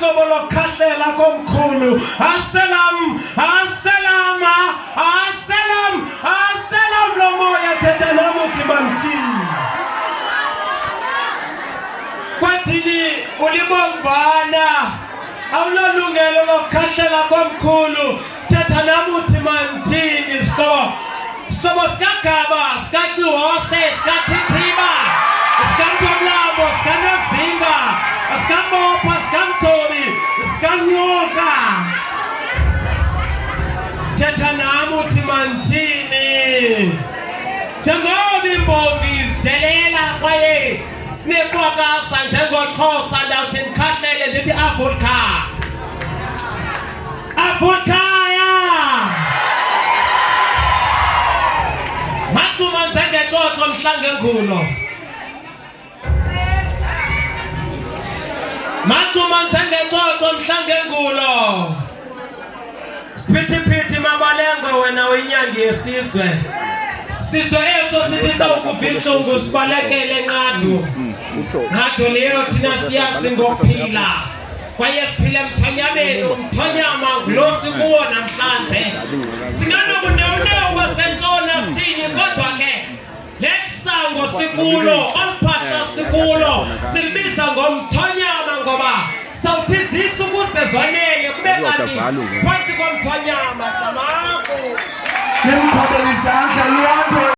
Sobolo khahlela komkhulu. Assalam lo moya thetha nomuthi bamthini. Kwathini ulibomvana awunolungelo lokukhahlela komkhulu thetha nomuthi bamthini Sobo sikagaba sikaciwose sikathithiba sikamthomlambo sikanozinga sikambopha sikamthobi sikamnyoka thetha namuthi manthini njengoba imbongi zidelela kwaye sinekwakasa njengoXhosa ndawuthi ndikhahlele ndithi avuka Matuma njengexoxo mhlangengulo Matuma njengexoxo mhlangengulo Siphithiphithi mabalengwe wena uyinyangi yesizwe Sizwe eso sithi sawukubhintlungu sibalekele nqadu Nqadu leyo thina siyazi ngokuphila kwaye siphile mthonyameni umthonyama ngulo sikuwo namhlanje Singanobunewunewu basentshona sithini kodwa ke lesango sikulo olphahla sikulo silibiza ngomthonyama ngoba sawuthi zisu kusezwanele kube kanti phansi komthonyama samako Nimkhobela izandla